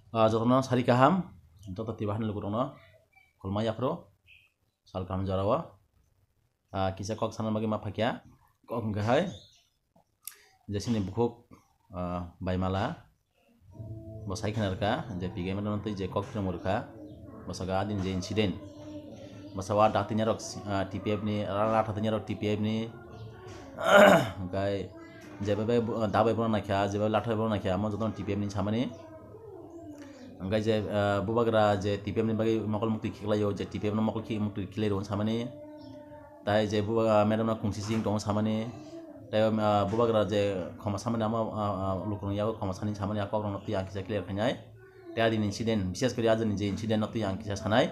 Jotono sari kaham joto tibahan lukurono kolmaya pro sal kaham jarawa kisa kok sana bagi mapakya kok enggak jasini bukhuk baimala bosai khanarka je pigai mana nanti je kok murka bosaga adin je incident bosawa daktinya rok TPF ni rala tatanya rok TPF ni enggak je bebe dabai pun nakya je bebe lathai pun nakya mo joton TPF ni samani angkai je bubagra je TPM ni bagi makol mukti kiklayo je TPM no makol mukti kilero samani tai je bubaga madam na kungsi sing tong samani tai bubagra je khoma samani ama lukrong yago khoma sani samani akok rong noti angkisa clear khanai tai adin incident বিশেষ করে আজ je incident noti angkisa sanai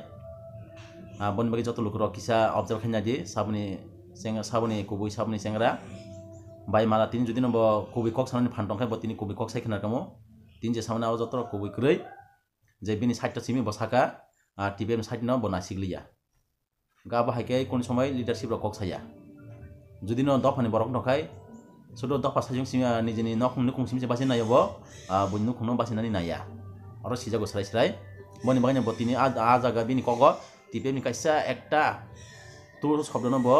bon bagi joto lukro kisa observe khanya di sabuni kubui sabuni sengra bai mala tin judi no bo kubui kok samani phantong khai bo tini kubui kok sai khana kamo tin je samani aw joto kubui krei je bini side simi bosaka TPM side no bona siglia gaba haike kon সময় leadership rok kok saya যদি no dofani borok nokai sudo dofa sajung simi nijini nokung nukung simi basi nayo bo bun nukung no basi nani naya oro sija go srai boni baganya botini a jaga bini kogo TPM ni kaisa ekta tur shobdo no bo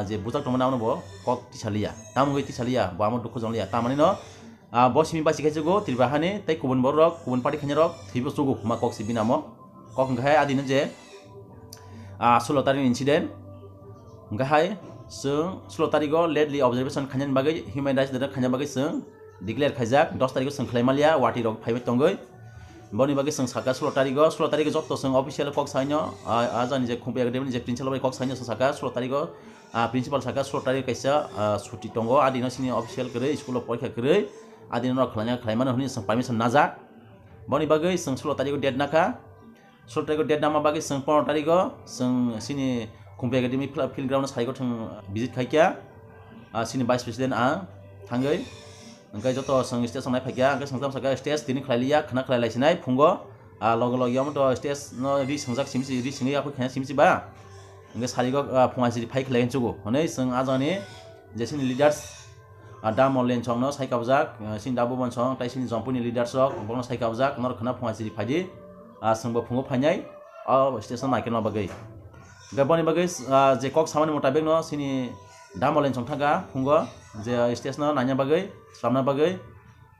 je bujak tomana no bo kok tisalia tamungoi tisalia bo amor dukho jonglia tamani no bosimi basi kaisa go tirbahani tai kubun borok kubun party khanya rok thibo sugu ma kok sibi namo kok ngai adine je 16 tarik incident ngai sung 16 tarik go lately observation khanyan bagai human rights dana khanya bagai sung declare khajak 10 tarik sung khlaimalia wati rok phaibai tongoi boni bagai sung saka 16 tarik jotto sung official kok saino ajani je khumpe agde je principal bai kok saino sung saka 16 tarik principal saka 16 tarik kaisa suti tongo adino sini official kre school of porikha kre adin no khlanya khlaimana huni sang permission najak boni bagai sang 16 tarik date naka 16 tarik date nama bagai sang 15 tarik sang sini kumpi academy field ground saigo thang visit khaikya sini vice president thangai angkai joto sang stage sanai phaikya angkai sangtam saka stage tini khlailia khana khlailai sinai phungo logo logo yam to stage no ri sangjak simsi ri singi aku khana simsi ba angkai sarigo phungasi phai khlai chugo honei sang ajani jesini leaders Adam Olen Chong no sai kabjak sin dabu bon chong tai sin jompuni leaders rok bono sai kabjak nor khana phungasi phaidi sangbo phungo phainai station maike no bagai gaboni bagai je kok samani mutabek no sini Adam Olen Chong thaga phungo je station no nanya bagai samna bagai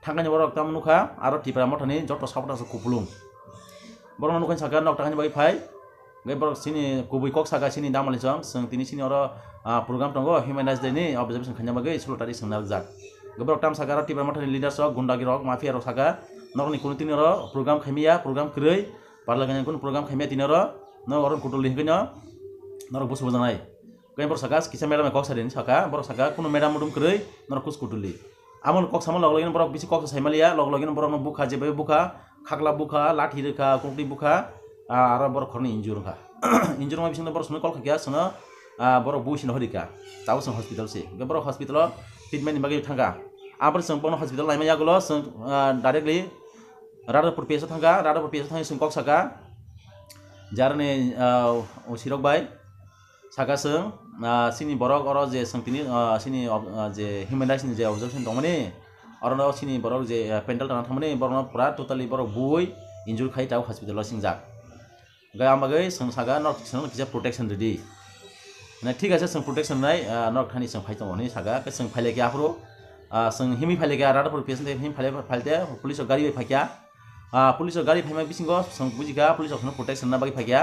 thangani borok tam nukha aro tipra mothani joto sapota su kupulung borong nukhan saka nok thangani bagai phai gai borok sini kubui kok saka sini Adam Olen Chong sing tini sini oro program tongo human rights day ni observation khanya bagai 16 tarik sangna jak gabrok tam saka ro tipra mothani leaders rok gundagi rok mafia rok saka nokni kunu tini ro program khamia program krei parlagan kun program khamia tini ro no oron kutul lihkenya nor busu bujanai gai borok saka kisa madam kok sadin saka borok saka kuno madam mudum krei nor kus kutuli amon kok samon log login borok bisi kok saimalia log login borok no buka jebe buka khakla buka lathi reka kokti buka aro borok khorni injur kha injur ma bising borok sunu kol khakya sunu borok busin horika taw sung hospital se gai borok hospital treatment bagi thanga abr sung bono hospital laima yagulo sung directly Radapur pesa thanga sung kok saka jarne sirok bai saka sung sini borok oro je sung tini sini je human rights ni je observation tongmani oro no sini borok je pendal tana thamani borok no pura totally borok bui injur khai taw hospital lo singjak gai amagai sung saka nok sung kisa protection ready na ঠিক আছে sung protection nai nok thani sung phai tongoni saka ke sung phaile kya pro sung himi phaile kya Radapur pesa himi phaile police gari bai phakya police gari phaima bisingo sung bujika police sung protection na bagi phakya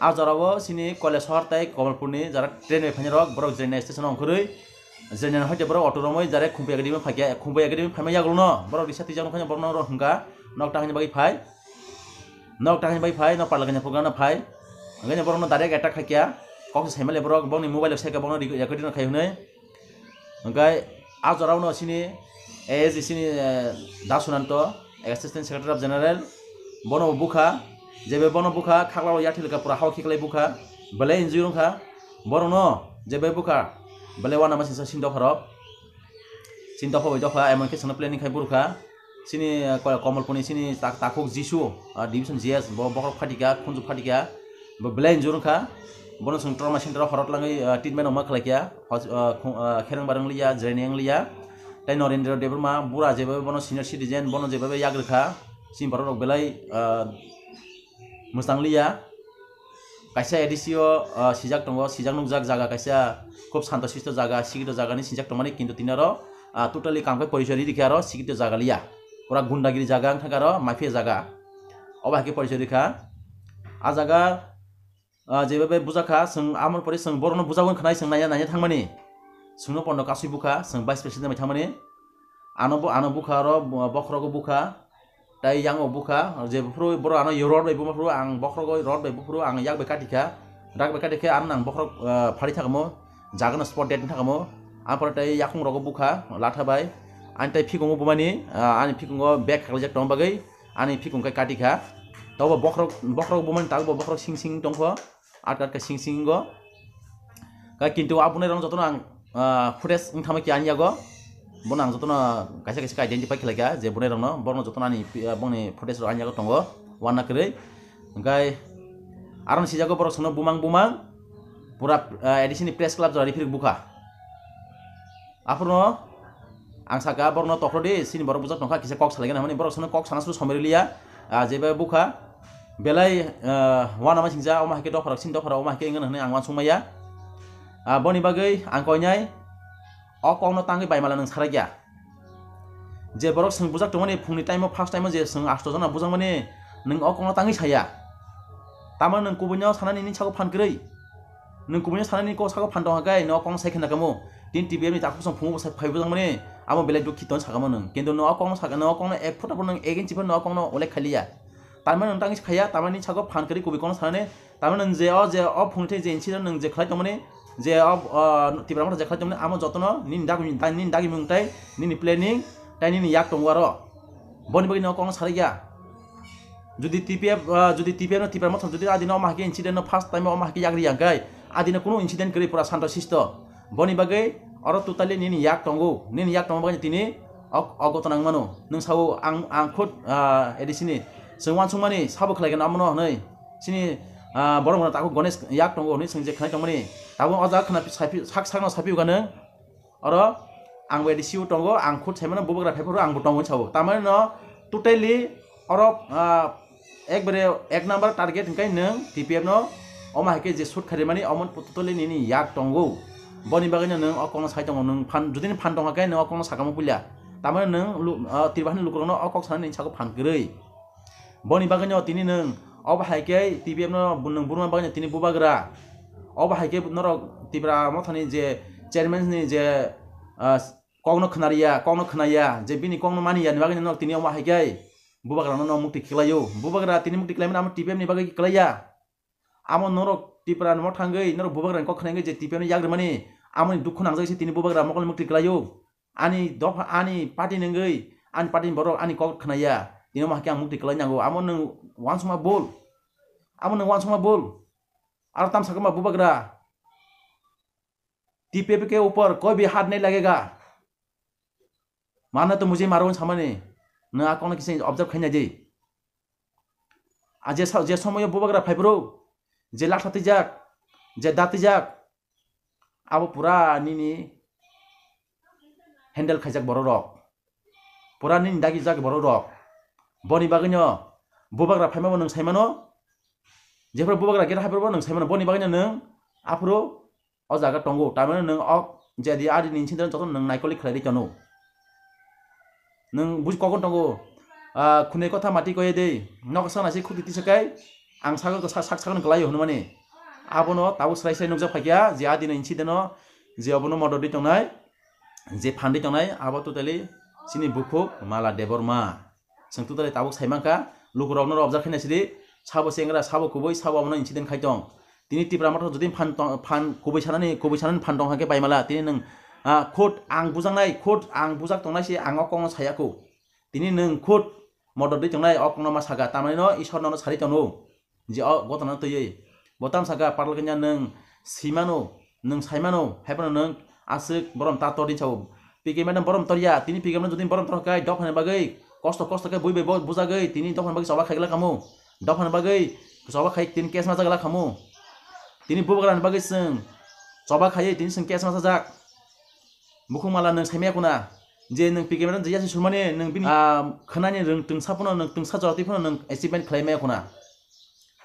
a jarabo sini kole shahar tai Kamalpurni jara train bai phanya rok borok jena station ongkhorui jena hoite borok auto romoi jara khumpai academy phakya khumpai academy phaima yagulno borok risati jang khanya borno ro hungka nok tahani bagi phai no parlaganya program na phai nganya borok no direct attack khakya kok saimale borok bongni mobile seka bongno recording khai hunai ngkai a jarabo no sini as sini dasunanto assistant secretary of general bono buka jebe bono buka khakla yathil ka pura haw khiklai buka bale injurung kha bono no jebe buka bale wana masin sindo kharok sindo pho dofa emon ke sana planning khai buruka sini Kamalpurni sini takuk jisu division gs bokrok phatika khunju phatika bale injurung kha bono sung trauma center kharot langai treatment ma khlaikia kherang barang liya jraining liya tai Narendra Debrma bura jebe bono senior citizen bono jebe yagrikha sini borok rok belai mustang liya kaisa edisio sijak tongo sijak nukjak jaga kaisa খুব শান্তশিষ্ট জায়গা শিক্ষিত জায়গা ni sinjak tongmani কিন্তু tinaro totally kamkai পরিচয় dikhe aro শিক্ষিত জায়গা liya pura gundagiri jaga angthaka aro mafia jaga oba ke পরিচয় dikha a jaga jebabe bujaka sung amon pore sung borono bujagon khnai sung naya naya thangmani sungno pondo kasui buka sung vice president mai thangmani ano buka aro bokhrogo buka tai yango buka je bufru boro ano yorod bai bufru ang bokhrogo rod bai bufru ang yak bai katika dak bai katike an nang bokhrok phari thakamo jaga no spot date thakamo apor tai yakung rogo buka latha bai an tai phikongo bumani ani phikongo bag khaljak tong bagai ani phikong kai katika tobo bokrok bumani tagbo bokrok sing tongkho at ka sing go ka kintu apune rong jotono ang footage ingthama ki aniago bonang jotono kaisa identify khalaga je bone rong no borno jotono ani bone footage ro aniago tongo wana kre ngai aron sijago borok sono bumang pura edisi press club jari phir buka apuno ang saka borno tokrodi sini borok bujak tongkha kisa kok salegen hamani borok sono kok sanasu somerilia jeba buka belai wana ma singja oma hake dokra sin dokra oma hake ngan hne angwan sumaya boni bagai angkoinyai okongno tangi baimala nang saragya je borok sing bujak tongmani phungni time first time je sing 8 jona bujang mani nang okongno tangi saya taman nang kubunyo sanani ni chago phankrei nang kubunyo sanani ko chago phan dong hagai no okong sai khna kamo tin tbm ni takku song phungu sai phai bujang mani amo belai dukhi ton sagamo nang kendo no okong saga no okong 1 futa bon nang 1 inch bon no okong no ole khaliya taman nang tangi khaya taman ni chago phankrei kubi kono sanane taman nang je o phungthei je incident nang je khlai tongmani je tibra mata je khlai tongmani amo jotono nin dagi mungtai nin planning tai nin yak tongwaro boni bagi no okong sarigya যদি TPF no tipra mothon jodi adina omahke incident no first time omahke yagri yangkai adina kuno incident kri pura santo sisto boni bagai oro totally nini yak tongo bagai tini ogotonang mano nung sawo ang khut edisini sungwan sungmani sabo khlaigan amono nei sini borong na taku gonesh yak tongo ni sungje khlai tongmani tabo oja khna sakno sapi ugane oro ang edisiu tongo ang khut saimano bubagra pheporo ang butongo sawo tamane no totally oro ekbare ek number target hingkai nang tpf no oma hake je shoot kharimani omon pututole nini yak tongo boni bagai nang okong sai tongo nang phan judini phan tong hakai nang okong sakamo pulya tamane nang tirbahan lukurong no okok sanani chago phan grei boni bagai no tini nang oba hake tpf no bunang burma bagai tini bubagra oba hake noro tibra mothani je chairman ni je kongno khnaya je bini kongno maniya ni bagai no tini oma hake bubagra no mukti kilayo bubagra tini mukti kilayo amo tpm ni bagai kilaya amo noro tipra no thangai noro bubagra ko khnangai je tpm ni yagre mani amo ni dukhu nangjai se tini bubagra mokol mukti kilayo ani dofa ani party nangai ani party borok ani ko khnaya tini ma kyang mukti kilai nango amo nang wansuma bol ar tam sakama bubagra tpf के ऊपर कोई भी हाथ नहीं लगेगा माना तो मुझे मारो सामने न आकोन किसे ऑब्जर्व खैना जे आज जे समय बुबाग्रा फाइब्रो जे लाथाति जाक जे दाति जाक अब पूरा निनी हैंडल खाइजाक बरो रक पूरा निनी दागि जाक बरो रक बनि बागैनो बुबाग्रा फाइमाबो नों साइमानो जेफोर बुबाग्रा गेट हाइब्रो नों साइमानो बनि बागैनो नों आफरो अ जागा टंगो तामाने नों अ जे दि आदि निसिन जतो नों नाइकलि खलाइ तनो nung buj kokon tongo khune kotha mati koye dei nok sana se khudi tisakai ang sago ko sak sakan klai honmani abono tabu srai nukja phakya je adina incident no je abono mododi tongnai je phandi tongnai abo totally sini bukhuk mala deborma sing totally tabu saimangka lukurok no observe khina sidi sabo sengra sabo kuboi sabo abono incident khaitong tini tipra motor jodi phan kuboi sanani phan tong hake baimala tini nung khut ang bujak tongnai se ang okong sayako tini nung khut mododi tongnai okong ma saga tamani no ishor no sari tono je gotana toye botam saga parlganya nung simano nung saimano haibano nung asik borom ta tori chau pike madam borom toria tini pike madam jodi borom torkai dofane bagai kosto kai buibe bujagai tini dofane bagai soba khaigla kamu dofane bagai soba khai tini kes ma jagla kamu tini bubagran bagai sing soba khai tini sing kes ma sajak Bukhung mala nang saimya kuna je nung pike medan je sulmani nung bini khanani rung tungsa puno nung tungsa jorati puno nung achievement khlaimaya kuna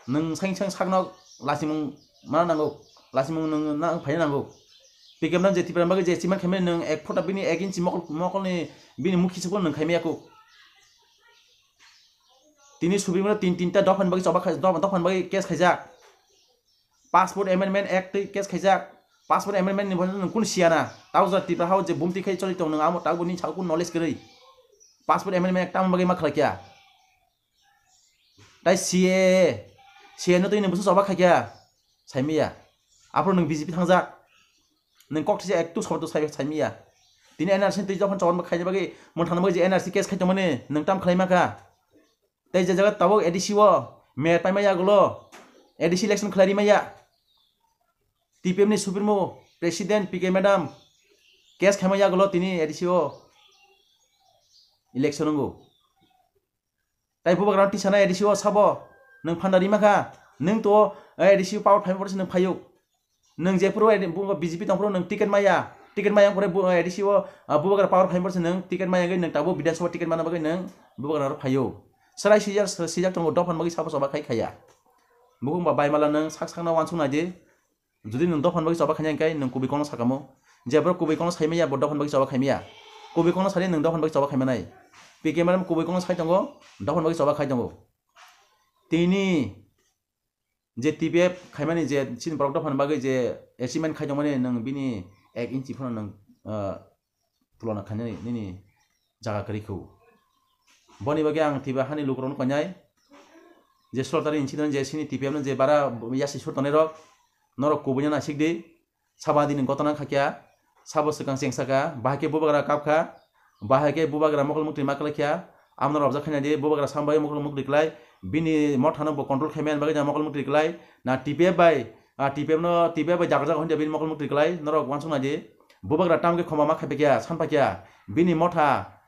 nung sang sakno lasimung mana nango lasimung nung na phai nango pike medan je tipra bagi je achievement khaimaya nung 1 phota bini 1 inch mokol ni bini mukhi chukon nung khaimaya ku tini subrimana tinta dofan bagi coba dofan bagi case khaijak passport amendment act case khaijak passport amendment ni bhon kun siana tau ja tipra hau je bumti khai choli tong nang amo tau ni chakun knowledge gei passport amendment act tam bagi ma khlakya tai CA no tini busu coba khaikya saimiya apro nang BJP thangjak nang kok thise act tu sob tu saimiya tini NRC ti jokhan chon khaijak bagi mon thana bagi je NRC case khaitom mane nang tam khlaima ka tai je jaga tabo ADC wo mayor paimaya gulo ADC election khlari maya TPM ni Supremo President PK Madam case khamaya gulo tini ADC wo election ngo tai bubagram ti sana ADC wo sabo nang phandari maka nang to ADC power 5% nang phayo nang je pro BJP tong pro nang ticket maya pore ADC wo bubagram power 5% nang ticket maya ngai nang tabo Bidhan Sabha ticket mana bagai nang bubagram phayo sarai sijak tong dofan bagi sabo soba khaya bukung ba baimala nang sakna wansung naje judi nang dofan bagi soba khanya kai nang kubi kono sakamo jebro kubi kono saimaya bo dofan bagi soba khaimaya kubi kono sari nang dofan bagi soba khaimanai pike maram kubi kono sai tongo dofan bagi soba khai tongo tini je TPF khaimani je chin brok dofan bagi je achievement khai jomane nang bini 1 inch phone nang tulona khanya ni jaga karikhu boni bagi ang tiba hani lukron konyai je slotari incident je sini TPM je bara yasi surtone rok norok kubunya nasik di sabadi ning gotona khakya sabo sekang sengsaka bahake bubagra kapkha bahake bubagra mokol mukti maklakya amnor obja khanya di bubagra sambai mokol mukti klai bini mothano bo control khemen bagi ja mokol mukti klai na TPF bai jaga honja bini mokol mukti klai norok wansung naji bubagra tamke khoma ma khapekya sanpakya bini motha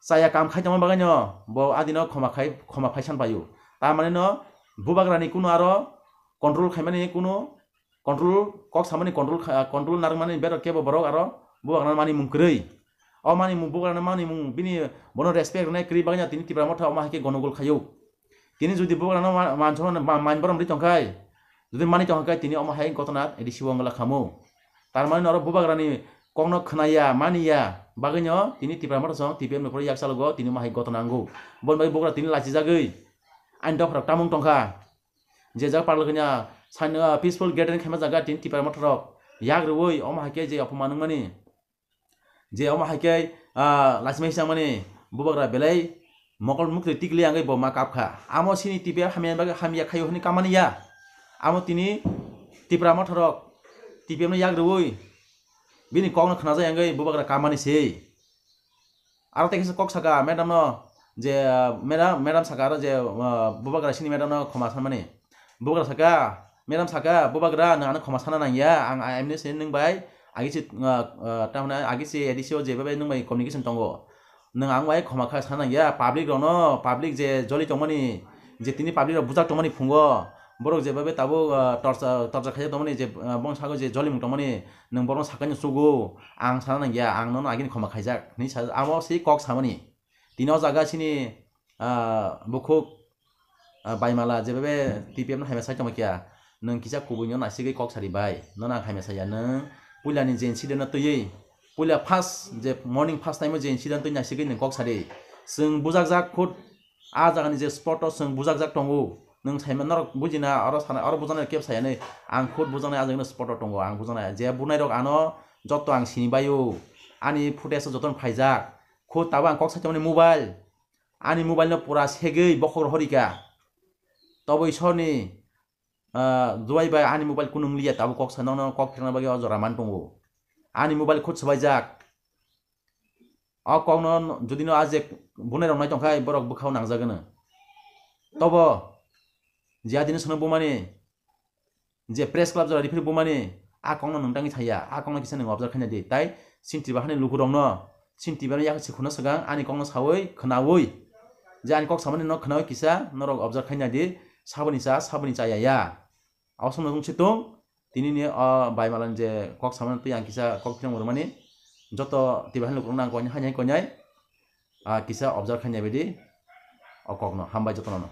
saya kam khai tama baganyo bo adino khoma phai sanpayu ta mane no bubagrani kuno aro control khaimani kuno control kok samani control narmani bero kebo borok aro bubagrani mani mungkrei o mani bubagrani mani mung bini bono respect nai kri baganya tini tibra motha ma hake gonogol khayo tini jodi bubagrani manchon man borom ri tongkai jodi mani tongkai tini o ma hai kotona edi siwangla khamo tar mane aro bubagrani kongno khnaya maniya baganyo tini tibra motha song TPM no pro yak salogo tini ma hai gotonango bon bai bubagra tini lachi jagei ain dok rak tamung tongkha je jak parlognya san peaceful gathering khema jaga tin tipar motorok yak roi oma hake je apmanung mani je oma hake lasmai sang mani bubagra belai mokol mukti tikli angai bo ma kapkha amo sini tipe hamian baga hamia khayo hni kamani ya amo tini tipra motorok TPM yak roi bini kong khna jai angai bubagra kamani sei aro tekis kok saka madam no je madam saka ro je bubagra sini madam no khoma sanmani bubagra saka madam saka bubagra na khoma sana nang ya ang amne sen nang bai agi si tamna agi si edisio je bai nang bai communication tongo nang ang bai khoma kha sana ya public ro no public je joli tongmani je tini public ro bujak tongmani phungo borok je bai tabo torcha khaja tongmani je bong sago je joli mung tongmani nang borong sakani sugu ang sana nang ya ang no agin khoma khaijak ni amo si kok samani tino jaga sini bukhuk baimala jebe TPM haime sai tamakia nang kisa kubunyo nasigi kok sari bai nona haime saya nang pulani je incident tuyei pula first je morning first time je incident tu nasigi nang kok sari sung bujak jak khut a jagani je spot sung bujak jak tongo nang saima nor bujina aro sana aro bujana kep saya ne ang khut bujana ajagna spot tongo ang bujana je bunai rok ano joto ang sini bayu ani footage joton phaijak khut taba ang kok sai tamani mobile ani mobile no pura segei bokhor horika toboi soni duai bai ani mobile kunung liya tabu kok sanong kok phirna bagi ojora mantongo ani mobile khut sabajak a kok no jodi no aje bunai rong nai tongkai borok bukhau nangjagana tobo jiadini sono bumani je press club jora rifri bumani a kok no nongtangi thaya a kok no kisa nang observe khanya di tai sinti bahane lukurong no sinti bana yak sikhuna sagang ani kok no sawoi khnawoi je ani kok samani no khnawoi kisa norok observe khanya di sabuni cha ya awsong nung chitung tini ni bai malan je kok saman tu yang kisa kok phirang mani joto tibahan lukurung nang konyai kisa observe khanya bedi okok no hambai joto no.